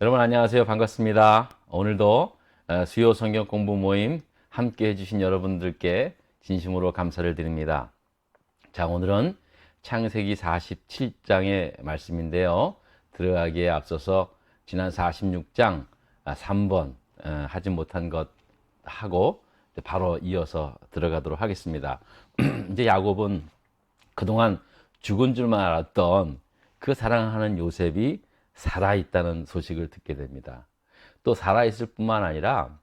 여러분 안녕하세요. 반갑습니다. 오늘도 수요 성경 공부 모임 함께 해주신 여러분들께 진심으로 감사를 드립니다. 자, 오늘은 창세기 47장의 말씀인데요. 들어가기에 앞서서 지난 46장 3번 하지 못한 것 하고 바로 이어서 들어가도록 하겠습니다. 이제 야곱은 그동안 죽은 줄만 알았던 그 사랑하는 요셉이 살아있다는 소식을 듣게 됩니다. 또 살아있을 뿐만 아니라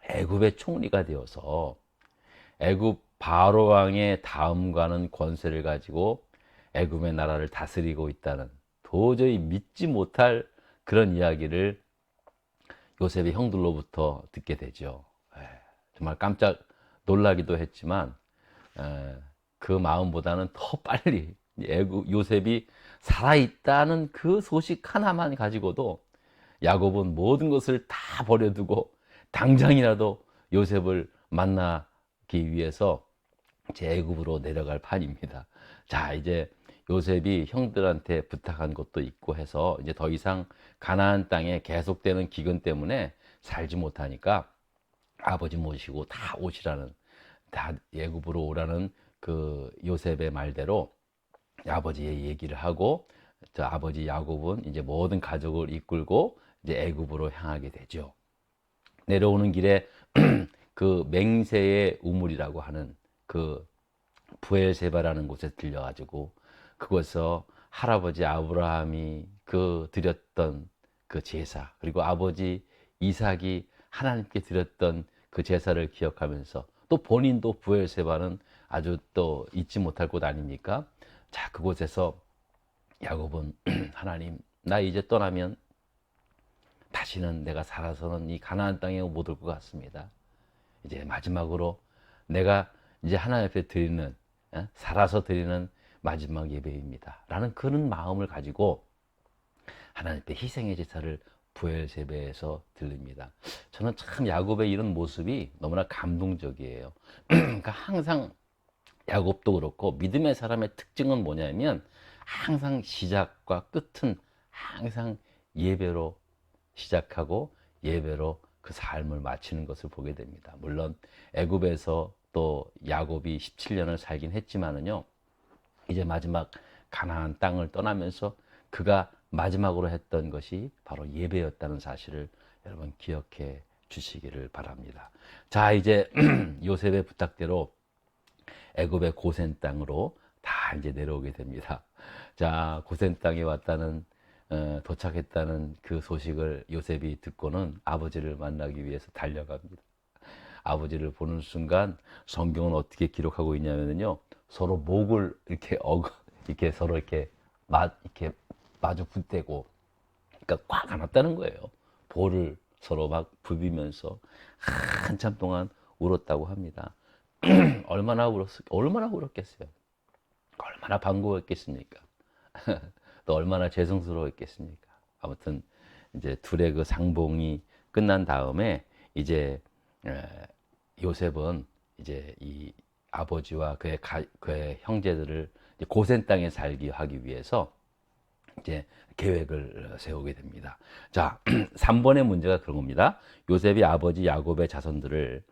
애굽의 총리가 되어서 애굽 바로 왕의 다음가는 권세를 가지고 애굽의 나라를 다스리고 있다는 도저히 믿지 못할 그런 이야기를 요셉의 형들로부터 듣게 되죠. 정말 깜짝 놀라기도 했지만 그 마음보다는 더 빨리 애굽 요셉이 살아있다는 그 소식 하나만 가지고도 야곱은 모든 것을 다 버려두고 당장이라도 요셉을 만나기 위해서 제 애굽으로 내려갈 판입니다. 자, 이제 요셉이 형들한테 부탁한 것도 있고 해서 이제 더 이상 가나안 땅에 계속되는 기근 때문에 살지 못하니까 아버지 모시고 다 오시라는, 다 애굽으로 오라는 그 요셉의 말대로 아버지의 얘기를 하고, 저 아버지 야곱은 이제 모든 가족을 이끌고 이제 애굽으로 향하게 되죠. 내려오는 길에 그 맹세의 우물이라고 하는 그 부엘세바라는 곳에 들려가지고 그곳에서 할아버지 아브라함이 그 드렸던 그 제사, 그리고 아버지 이삭이 하나님께 드렸던 그 제사를 기억하면서, 또 본인도 부엘세바는 아주 또 잊지 못할 곳 아닙니까? 자, 그곳에서 야곱은 하나님, 나 이제 떠나면 다시는 내가 살아서는 이 가나안 땅에 못 올 것 같습니다. 이제 마지막으로 내가 이제 하나님 앞에 드리는, 살아서 드리는 마지막 예배입니다 라는 그런 마음을 가지고 하나님 앞에 희생의 제사를 부엘세바에서 드립니다. 저는 참 야곱의 이런 모습이 너무나 감동적이에요. 그러니까 항상 야곱도 그렇고 믿음의 사람의 특징은 뭐냐면 항상 시작과 끝은 항상 예배로 시작하고 예배로 그 삶을 마치는 것을 보게 됩니다. 물론 애굽에서 또 야곱이 17년을 살긴 했지만은요, 이제 마지막 가나안 땅을 떠나면서 그가 마지막으로 했던 것이 바로 예배였다는 사실을 여러분 기억해 주시기를 바랍니다. 자, 이제 요셉의 부탁대로 애굽의 고센 땅으로 다 이제 내려오게 됩니다. 자, 고센 땅에 왔다는, 도착했다는 그 소식을 요셉이 듣고는 아버지를 만나기 위해서 달려갑니다. 아버지를 보는 순간 성경은 어떻게 기록하고 있냐면요, 서로 목을 이렇게 이렇게 서로 이렇게 마주 붙대고, 그러니까 꽉 안았다는 거예요. 볼을 서로 막 부비면서 한참 동안 울었다고 합니다. 얼마나 울었겠어요. 얼마나 반가웠겠습니까? 또 얼마나 죄송스러웠겠습니까? 아무튼 이제 둘의 그 상봉이 끝난 다음에 이제 요셉은 이제 이 아버지와 그의 형제들을 고센 땅에 살게 하기 위해서 이제 계획을 세우게 됩니다. 자, 3번의 문제가 그런 겁니다. 요셉이 아버지 야곱의 자손들을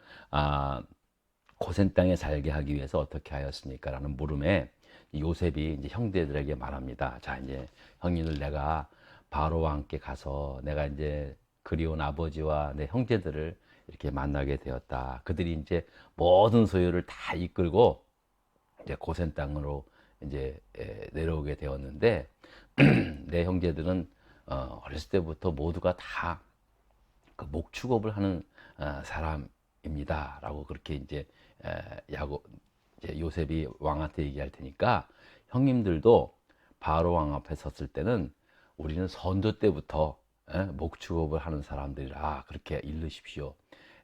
고센 땅에 살게 하기 위해서 어떻게 하였습니까? 라는 물음에 요셉이 이제 형제들에게 말합니다. 자, 이제 형님들, 내가 바로 왕께 가서 내가 이제 그리운 아버지와 내 형제들을 이렇게 만나게 되었다. 그들이 이제 모든 소유를 다 이끌고 이제 고센 땅으로 이제 내려오게 되었는데 내 형제들은 어렸을 때부터 모두가 다 그 목축업을 하는 사람입니다라고 그렇게 이제 야곱, 이제 요셉이 왕한테 얘기할 테니까 형님들도 바로 왕 앞에 섰을 때는 우리는 선조 때부터 목축업을 하는 사람들이라 그렇게 일르십시오.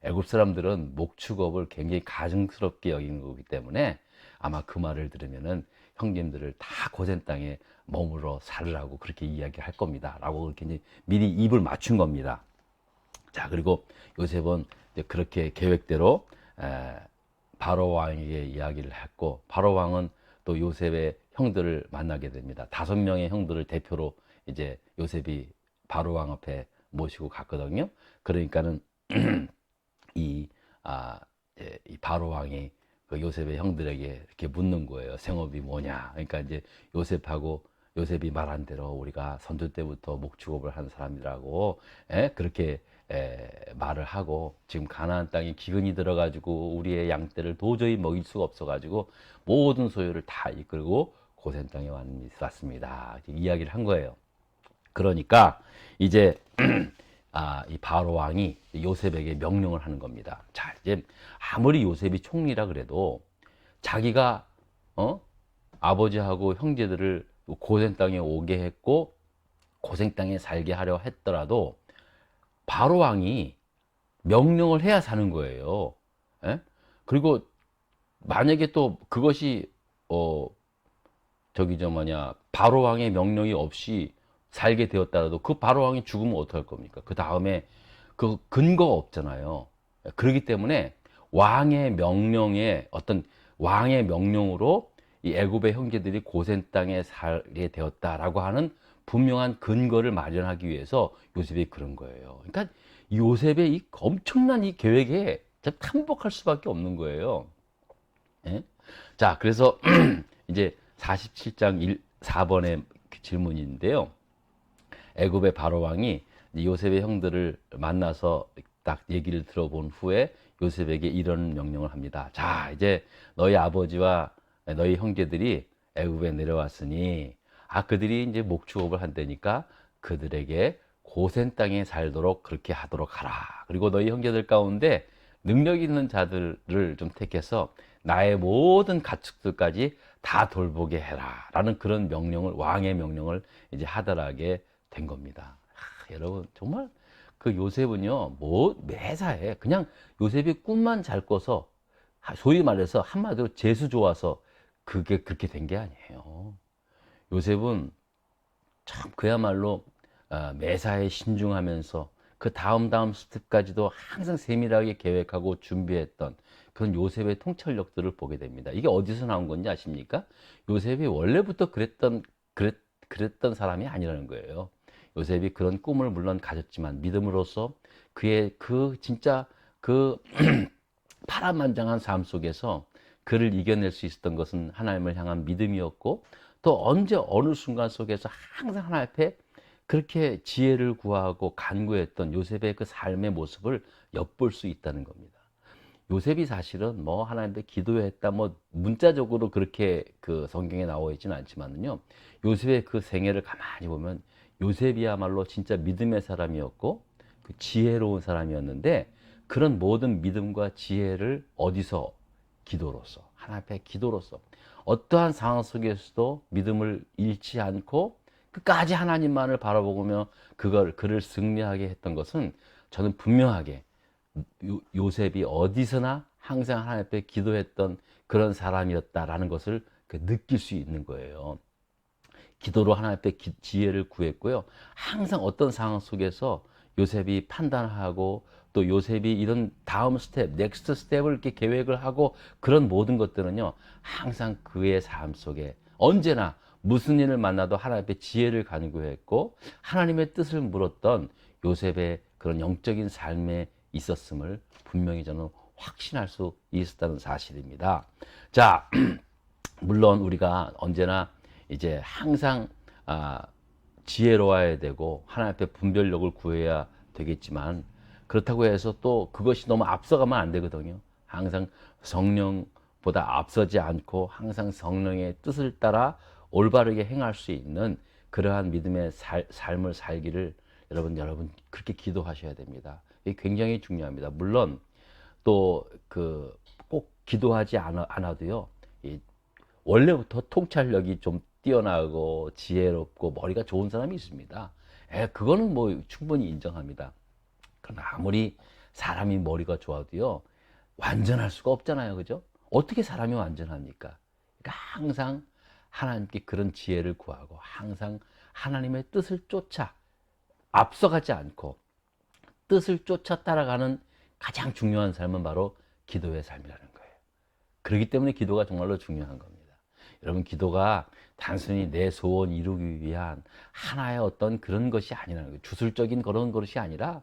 애굽 사람들은 목축업을 굉장히 가증스럽게 여기는 거기 때문에 아마 그 말을 들으면은 형님들을 다 고센 땅에 머물러 살으라고 그렇게 이야기할 겁니다 라고 그렇게 이제 미리 입을 맞춘 겁니다. 자, 그리고 요셉은 이제 그렇게 계획대로 바로 왕에게 이야기를 했고, 바로 왕은 또 요셉의 형들을 만나게 됩니다. 5명의 형들을 대표로 이제 요셉이 바로 왕 앞에 모시고 갔거든요. 그러니까는 이, 이 바로 왕이 그 요셉의 형들에게 이렇게 묻는 거예요. 생업이 뭐냐. 그러니까 이제 요셉이 말한 대로 우리가 선조 때부터 목축업을 한 사람이라고 그렇게 말을 하고, 지금 가나안 땅에 기근이 들어가지고 우리의 양떼를 도저히 먹일 수가 없어가지고 모든 소유를 다 이끌고 고센 땅에 왔습니다. 이야기를 한 거예요. 그러니까 이제 이 바로 왕이 요셉에게 명령을 하는 겁니다. 자, 이제 아무리 요셉이 총리라 그래도 자기가 아버지하고 형제들을 고센 땅에 오게 했고 고센 땅에 살게 하려 했더라도 바로 왕이 명령을 해야 사는 거예요. 예? 그리고 만약에 또 그것이 바로 왕의 명령이 없이 살게 되었다라도 그 바로 왕이 죽으면 어떡할 겁니까? 그 다음에 그 근거가 없잖아요. 그렇기 때문에 왕의 명령으로 이 애굽의 형제들이 고센 땅에 살게 되었다라고 하는 분명한 근거를 마련하기 위해서 요셉이 그런 거예요. 그러니까 요셉의 이 엄청난 이 계획에 참복할 수밖에 없는 거예요. 예? 자, 그래서 이제 47장 4번의 질문인데요. 애굽의 바로 왕이 요셉의 형들을 만나서 딱 얘기를 들어본 후에 요셉에게 이런 명령을 합니다. 자, 이제 너희 아버지와 너희 형제들이 애굽에 내려왔으니 그들이 이제 목축업을 한다니까 그들에게 고센 땅에 살도록 그렇게 하도록 하라. 그리고 너희 형제들 가운데 능력 있는 자들을 좀 택해서 나의 모든 가축들까지 다 돌보게 해라. 라는 그런 왕의 명령을 이제 하달하게 된 겁니다. 여러분, 정말 그 요셉은요, 매사에 그냥 요셉이 꿈만 잘 꿔서, 소위 말해서 한마디로 재수 좋아서 그게 그렇게 된 게 아니에요. 요셉은 참 그야말로 매사에 신중하면서 그 다음 스텝까지도 항상 세밀하게 계획하고 준비했던 그런 요셉의 통찰력들을 보게 됩니다. 이게 어디서 나온 건지 아십니까? 요셉이 원래부터 그랬던 사람이 아니라는 거예요. 요셉이 그런 꿈을 물론 가졌지만 믿음으로써 그의 진짜 파란만장한 삶 속에서 그를 이겨낼 수 있었던 것은 하나님을 향한 믿음이었고, 또 어느 순간 속에서 항상 하나님 앞에 그렇게 지혜를 구하고 간구했던 요셉의 그 삶의 모습을 엿볼 수 있다는 겁니다. 요셉이 사실은 하나님께 기도했다 문자적으로 그렇게 그 성경에 나와 있지는 않지만요, 요셉의 그 생애를 가만히 보면 요셉이야말로 진짜 믿음의 사람이었고 그 지혜로운 사람이었는데, 그런 모든 믿음과 지혜를 어디서? 기도로서, 하나님 앞에 기도로서 어떠한 상황 속에서도 믿음을 잃지 않고 끝까지 하나님만을 바라보며 그를 승리하게 했던 것은, 저는 분명하게 요셉이 어디서나 항상 하나님 앞에 기도했던 그런 사람이었다라는 것을 느낄 수 있는 거예요. 기도로 하나님 앞에 지혜를 구했고요. 항상 어떤 상황 속에서 요셉이 판단하고, 또 요셉이 이런 다음 스텝, 넥스트 스텝을 이렇게 계획을 하고, 그런 모든 것들은요, 항상 그의 삶 속에 언제나 무슨 일을 만나도 하나님 앞에 지혜를 간구했고 하나님의 뜻을 물었던 요셉의 그런 영적인 삶에 있었음을 분명히 저는 확신할 수 있었다는 사실입니다. 자, 물론 우리가 언제나 이제 항상 지혜로워야 되고 하나님 앞에 분별력을 구해야 되겠지만, 그렇다고 해서 또 그것이 너무 앞서가면 안 되거든요. 항상 성령보다 앞서지 않고 항상 성령의 뜻을 따라 올바르게 행할 수 있는 그러한 믿음의 삶을 살기를 여러분 그렇게 기도하셔야 됩니다. 이게 굉장히 중요합니다. 물론 또 꼭 기도하지 않아도요, 원래부터 통찰력이 좀 뛰어나고 지혜롭고 머리가 좋은 사람이 있습니다. 그거는 충분히 인정합니다. 그러나 아무리 사람이 머리가 좋아도요, 완전할 수가 없잖아요. 그죠? 어떻게 사람이 완전합니까? 그러니까 항상 하나님께 그런 지혜를 구하고 항상 하나님의 뜻을 쫓아 앞서가지 않고 뜻을 쫓아 따라가는 가장 중요한 삶은 바로 기도의 삶이라는 거예요. 그렇기 때문에 기도가 정말로 중요한 겁니다. 여러분, 기도가 단순히 내 소원 이루기 위한 하나의 어떤 그런 것이 아니라는 거예요. 주술적인 그런 것이 아니라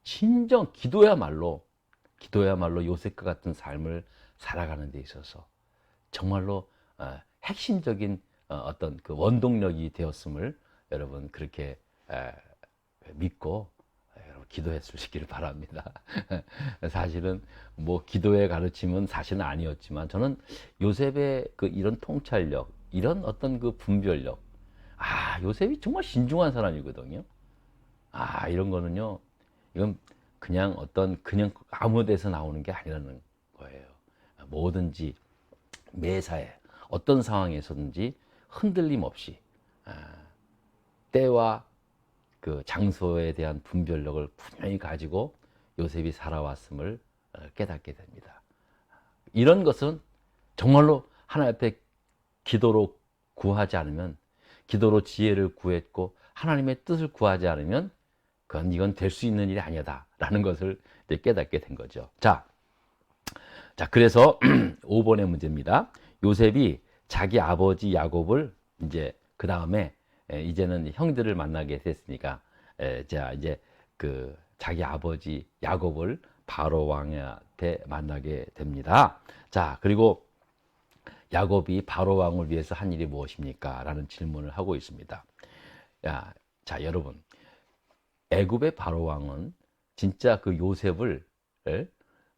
진정 기도야말로 요셉과 같은 삶을 살아가는 데 있어서 정말로 핵심적인 어떤 그 원동력이 되었음을 여러분 그렇게 믿고 여러분 기도했으시기를 바랍니다. 사실은 뭐 기도의 가르침은 사실은 아니었지만 저는 요셉의 그 이런 통찰력, 이런 어떤 그 분별력, 요셉이 정말 신중한 사람이거든요. 이런 거는요, 이건 그냥 아무 데서 나오는 게 아니라는 거예요. 뭐든지 매사에 어떤 상황에서든지 흔들림 없이 때와 그 장소에 대한 분별력을 분명히 가지고 요셉이 살아왔음을 깨닫게 됩니다. 이런 것은 정말로 하나님 앞에 기도로 구하지 않으면, 기도로 지혜를 구했고 하나님의 뜻을 구하지 않으면 이건 될 수 있는 일이 아니다라는 것을 깨닫게 된 거죠. 자, 그래서 5번의 문제입니다. 요셉이 자기 아버지 야곱을 그 다음에 이제는 형들을 만나게 됐으니까 이제 그 자기 아버지 야곱을 바로 왕한테 만나게 됩니다. 자, 그리고 야곱이 바로 왕을 위해서 한 일이 무엇입니까? 라는 질문을 하고 있습니다. 자, 여러분, 애굽의 바로 왕은 진짜 그 요셉을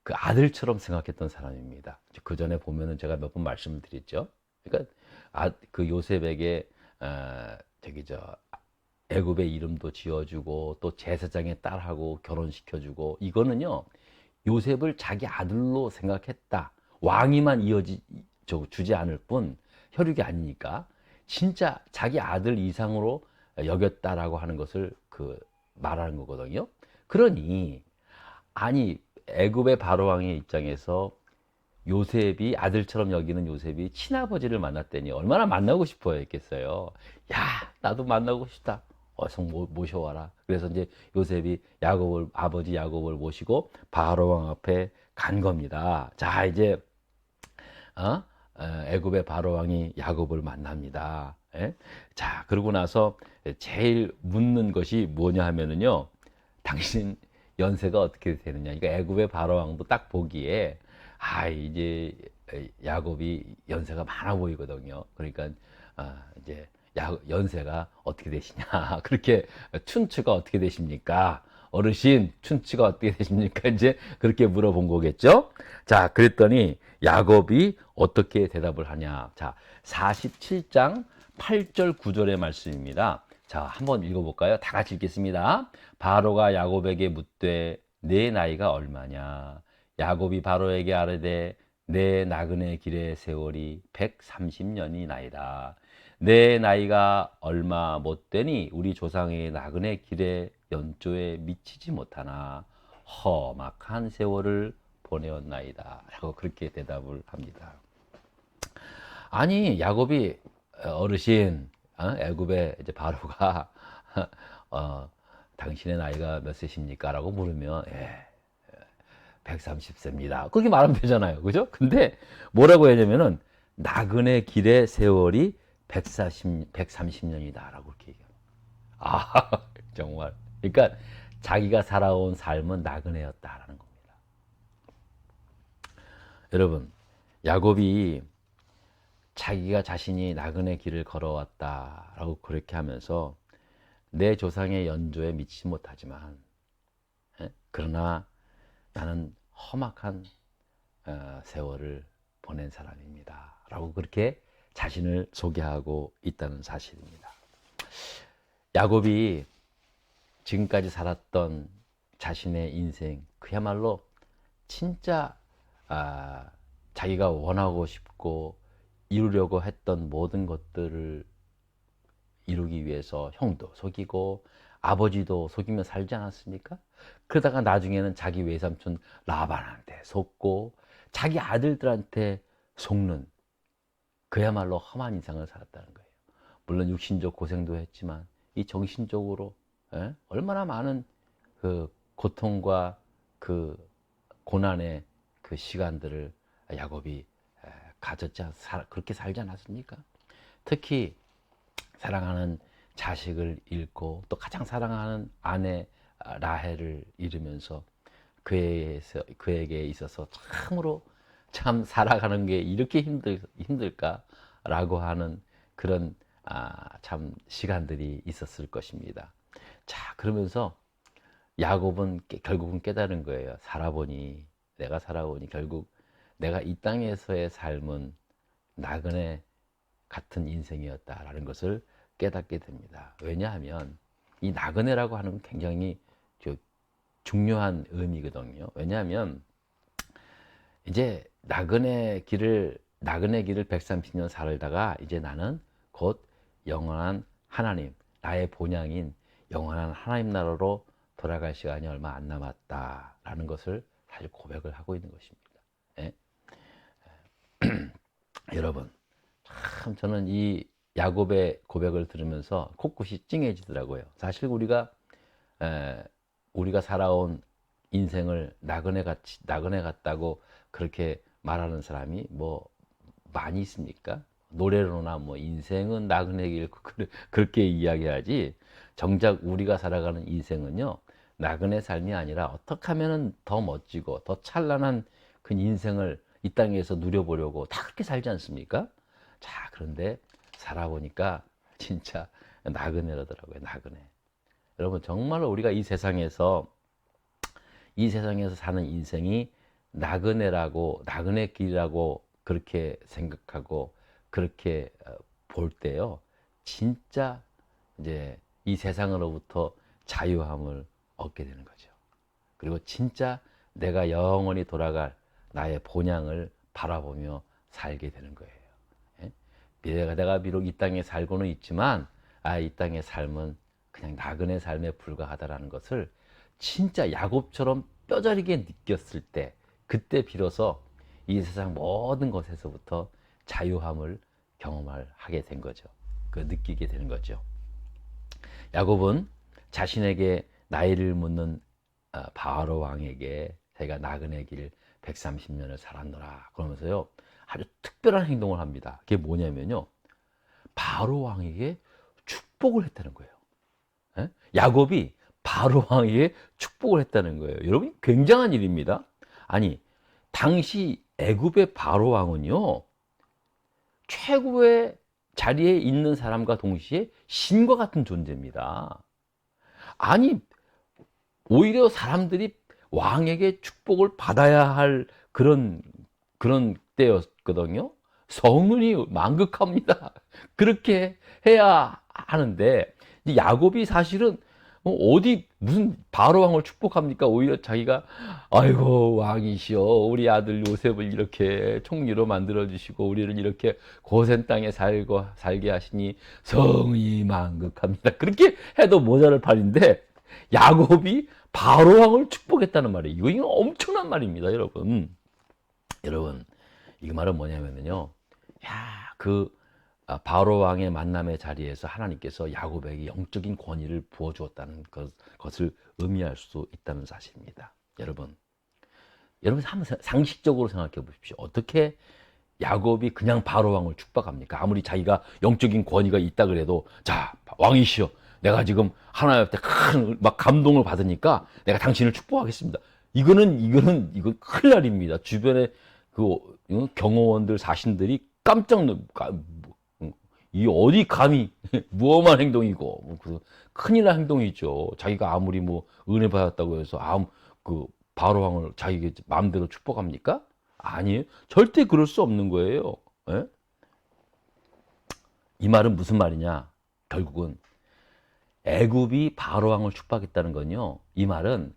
그 아들처럼 생각했던 사람입니다. 그 전에 보면은 제가 몇 번 말씀을 드렸죠. 그러니까 그 요셉에게 애굽의 이름도 지어주고 또 제사장의 딸하고 결혼시켜주고, 이거는요 요셉을 자기 아들로 생각했다. 왕위만 주지 않을 뿐 혈육이 아니니까 진짜 자기 아들 이상으로 여겼다라고 하는 것을 말하는 거거든요. 그러니 애굽의 바로왕의 입장에서 요셉이 아들처럼 여기는 요셉이 친아버지를 만났더니 얼마나 만나고 싶어 했겠어요. 나도 만나고 싶다. 어서 모셔와라. 그래서 이제 요셉이 아버지 야곱을 모시고 바로왕 앞에 간 겁니다. 자, 이제 애굽의 바로왕이 야곱을 만납니다. 자, 그러고 나서 제일 묻는 것이 뭐냐 하면은요, 당신 연세가 어떻게 되느냐. 그러니까 애굽의 바로왕도 딱 보기에 이제 야곱이 연세가 많아 보이거든요. 그러니까 이제 연세가 어떻게 되시냐. 그렇게 춘추가 어떻게 되십니까? 어르신 춘추가 어떻게 되십니까? 이제 그렇게 물어본 거겠죠. 자, 그랬더니 야곱이 어떻게 대답을 하냐. 자, 47장 8절 9절의 말씀입니다. 자, 한번 읽어볼까요? 다 같이 읽겠습니다. 바로가 야곱에게 묻되 내 나이가 얼마냐? 야곱이 바로에게 아뢰되 내 나그네 길의 세월이 130년이 나이다. 내 나이가 얼마 못 되니 우리 조상의 나그네 길의 연조에 미치지 못하나 험악한 세월을 보내었나이다. 라고 그렇게 대답을 합니다. 야곱이 어르신, 애굽의 이제 바로가 당신의 나이가 몇 세십니까? 라고 물으면 130세입니다. 그렇게 말하면 되잖아요. 그죠? 근데 뭐라고 하냐면은 나그네 길의 세월이 130년이다. 라고 그렇게 얘기해요. 정말. 그러니까 자기가 살아온 삶은 나그네였다라는 겁니다. 여러분, 야곱이 자기가 자신이 나그네 길을 걸어왔다라고 그렇게 하면서 내 조상의 연조에 미치지 못하지만 그러나 나는 험악한 세월을 보낸 사람입니다. 라고 그렇게 자신을 소개하고 있다는 사실입니다. 야곱이 지금까지 살았던 자신의 인생, 그야말로 진짜 자기가 원하고 싶고 이루려고 했던 모든 것들을 이루기 위해서 형도 속이고 아버지도 속이며 살지 않았습니까? 그러다가 나중에는 자기 외삼촌 라반한테 속고 자기 아들들한테 속는 그야말로 험한 인생을 살았다는 거예요. 물론 육신적 고생도 했지만 이 정신적으로 얼마나 많은 그 고통과 그 고난의 그 시간들을 야곱이 가졌지 그렇게 살지 않았습니까? 특히 사랑하는 자식을 잃고 또 가장 사랑하는 아내 라헬을 잃으면서 그에게 있어서 참으로 참 살아가는 게 이렇게 힘들까라고 하는 그런 참 시간들이 있었을 것입니다. 자, 그러면서 야곱은 결국은 깨달은 거예요. 내가 살아보니 결국 내가 이 땅에서의 삶은 나그네 같은 인생이었다라는 것을 깨닫게 됩니다. 왜냐하면 이 나그네라고 하는 건 굉장히 중요한 의미거든요. 왜냐하면 이제 나그네 길을 130년 살다가 이제 나는 곧 영원한 하나님, 나의 본향인 영원한 하나님 나라로 돌아갈 시간이 얼마 안 남았다라는 것을 사실 고백을 하고 있는 것입니다. 예? 여러분, 참 저는 이 야곱의 고백을 들으면서 코끝이 찡해지더라고요. 사실 우리가 살아온 인생을 나그네 같다고 그렇게 말하는 사람이 뭐 많이 있습니까? 노래로나 뭐 인생은 나그네 길 그렇게 이야기하지, 정작 우리가 살아가는 인생은요, 나그네 삶이 아니라 어떻게 하면 더 멋지고 더 찬란한 그 인생을 이 땅에서 누려보려고 다 그렇게 살지 않습니까? 자, 그런데 살아보니까 진짜 나그네라더라고요. 나그네. 여러분, 정말로 우리가 이 세상에서 사는 인생이 나그네 길이라고 그렇게 생각하고 그렇게 볼 때요, 진짜 이제 이 세상으로부터 자유함을 얻게 되는 거죠. 그리고 진짜 내가 영원히 돌아갈 나의 본향을 바라보며 살게 되는 거예요. 예? 내가 비록 이 땅에 살고는 있지만 이 땅의 삶은 그냥 나그네 삶에 불과하다라는 것을 진짜 야곱처럼 뼈저리게 느꼈을 때, 그때 비로소 이 세상 모든 것에서부터 자유함을 경험하게 된 거죠. 느끼게 되는 거죠. 야곱은 자신에게 나이를 묻는 바로 왕에게 자기가 나그네 길 130년을 살았노라 그러면서요, 아주 특별한 행동을 합니다. 그게 뭐냐면요, 바로 왕에게 축복을 했다는 거예요. 예? 야곱이 바로 왕에게 축복을 했다는 거예요. 여러분, 굉장한 일입니다. 아니, 당시 애굽의 바로 왕은요, 최고의 자리에 있는 사람과 동시에 신과 같은 존재입니다. 아니, 오히려 사람들이 왕에게 축복을 받아야 할 그런 때였거든요. 성은이 만극합니다. 그렇게 해야 하는데, 야곱이 사실은 어디 무슨 바로 왕을 축복합니까? 오히려 자기가 아이고 왕이시여, 우리 아들 요셉을 이렇게 총리로 만들어 주시고 우리를 이렇게 고센 땅에 살게 하시니 성이 만극합니다. 그렇게 해도 모자랄 판인데 야곱이 바로 왕을 축복했다는 말이에요. 이거 엄청난 말입니다, 여러분. 여러분, 이 말은 뭐냐면요, 바로 왕의 만남의 자리에서 하나님께서 야곱에게 영적인 권위를 부어주었다는 것을 의미할 수 있다는 사실입니다. 여러분 한번 상식적으로 생각해 보십시오. 어떻게 야곱이 그냥 바로 왕을 축복합니까? 아무리 자기가 영적인 권위가 있다 그래도, 자, 왕이시여, 내가 지금 하나님한테 큰 감동을 받으니까 내가 당신을 축복하겠습니다. 이건 큰일 날입니다. 주변에 경호원들, 사신들이 깜짝 이 어디 감히 무엄한 행동이고 큰일 날 행동이죠. 자기가 아무리 은혜 받았다고 해서 바로 왕을 자기 마음대로 축복합니까? 아니에요. 절대 그럴 수 없는 거예요. 예? 이 말은 무슨 말이냐? 결국은 애굽이 바로 왕을 축복했다는 건요, 이 말은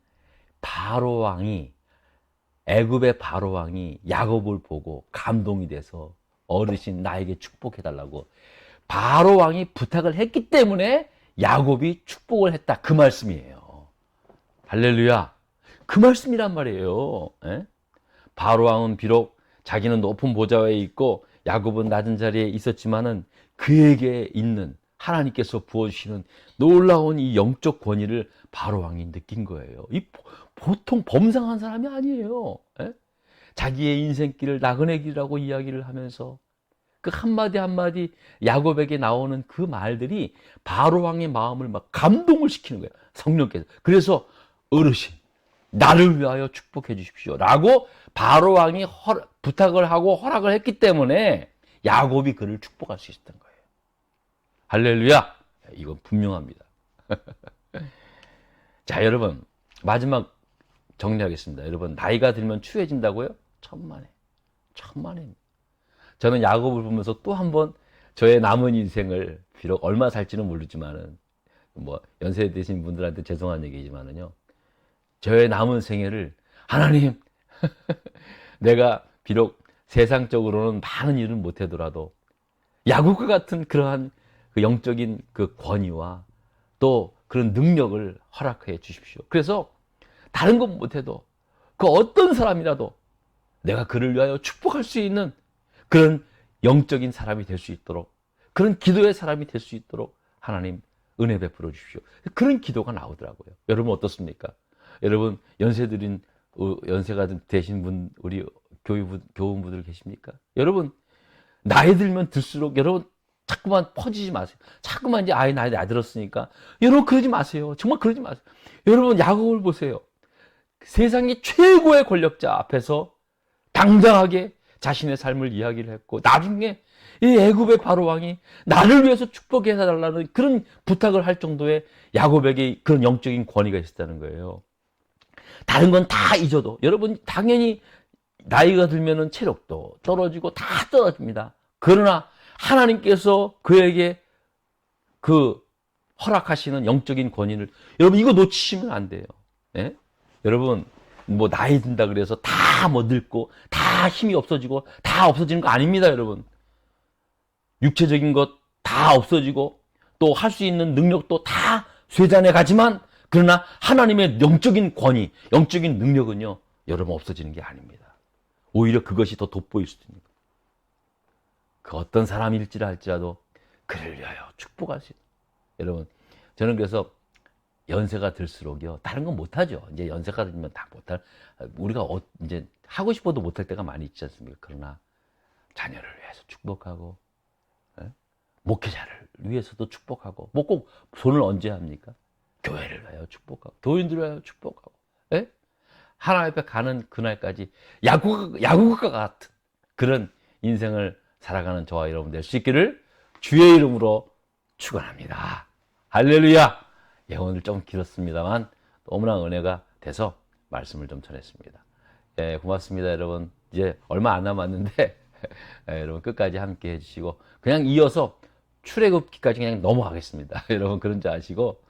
애굽의 바로 왕이 야곱을 보고 감동이 돼서 어르신 나에게 축복해달라고 바로 왕이 부탁을 했기 때문에 야곱이 축복을 했다, 그 말씀이에요. 할렐루야. 그 말씀이란 말이에요. 에? 바로 왕은 비록 자기는 높은 보좌에 있고 야곱은 낮은 자리에 있었지만은 그에게 있는 하나님께서 부어주시는 놀라운 이 영적 권위를 바로 왕이 느낀 거예요. 이 보통 범상한 사람이 아니에요. 에? 자기의 인생길을 나그네 길이라고 이야기를 하면서 그 한마디 한마디 야곱에게 나오는 그 말들이 바로 왕의 마음을 막 감동을 시키는 거예요. 성령께서. 그래서 어르신, 나를 위하여 축복해 주십시오 라고 바로 왕이 부탁을 하고 허락을 했기 때문에 야곱이 그를 축복할 수 있었던 거예요. 할렐루야. 이건 분명합니다. 자, 여러분, 마지막 정리하겠습니다. 여러분, 나이가 들면 추해진다고요? 천만에. 저는 야곱을 보면서 또 한 번 저의 남은 인생을, 비록 얼마 살지는 모르지만은, 뭐 연세 드신 분들한테 죄송한 얘기지만은요, 저의 남은 생애를 하나님, 내가 비록 세상적으로는 많은 일을 못하더라도 야곱과 같은 그러한 그 영적인 그 권위와 또 그런 능력을 허락해 주십시오. 그래서 다른 것 못해도 그 어떤 사람이라도 내가 그를 위하여 축복할 수 있는 그런 영적인 사람이 될 수 있도록, 그런 기도의 사람이 될 수 있도록 하나님 은혜 베풀어 주십시오. 그런 기도가 나오더라고요. 여러분 어떻습니까? 여러분 연세가 되신 분, 우리 교우분들 계십니까? 여러분 나이 들면 들수록 여러분 자꾸만 퍼지지 마세요. 자꾸만 이제 나이 들었으니까 여러분 그러지 마세요. 정말 그러지 마세요. 여러분 야곱을 보세요. 세상의 최고의 권력자 앞에서 당당하게 자신의 삶을 이야기를 했고, 나중에 이 애굽의 바로 왕이 나를 위해서 축복해 달라는 그런 부탁을 할 정도의 야곱에게 그런 영적인 권위가 있었다는 거예요. 다른 건 다 잊어도, 여러분 당연히 나이가 들면은 체력도 떨어지고 다 떨어집니다. 그러나 하나님께서 그에게 그 허락하시는 영적인 권위를, 여러분 이거 놓치시면 안 돼요. 예? 여러분 뭐 나이 든다 그래서 다 뭐 늙고 다 힘이 없어지고 다 없어지는 거 아닙니다. 여러분 육체적인 것 다 없어지고 또 할 수 있는 능력도 다 쇠잔해 가지만, 그러나 하나님의 영적인 권위, 영적인 능력은요 여러분 없어지는 게 아닙니다. 오히려 그것이 더 돋보일 수도 있는 거예요. 그 어떤 사람일지라 할지라도 그를 위하여 축복할 수 있는. 여러분 저는 그래서 연세가 들수록요, 다른 건 못하죠. 이제 연세가 들면 다 못할, 우리가 이제 하고 싶어도 못할 때가 많이 있지 않습니까? 그러나 자녀를 위해서 축복하고, 목회자를 위해서도 축복하고, 뭐 꼭 손을 언제 합니까? 교회를 위하여 축복하고, 교인들을 위하여 축복하고, 하나님 앞에 가는 그날까지 야구가 같은 그런 인생을 살아가는 저와 여러분 될 수 있기를 주의 이름으로 축원합니다. 할렐루야. 예, 오늘 좀 길었습니다만 너무나 은혜가 돼서 말씀을 좀 전했습니다. 예, 고맙습니다, 여러분. 이제 얼마 안 남았는데 예, 여러분 끝까지 함께 해주시고, 그냥 이어서 출애굽기까지 그냥 넘어가겠습니다. 여러분 그런 줄 아시고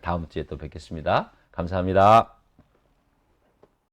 다음 주에 또 뵙겠습니다. 감사합니다.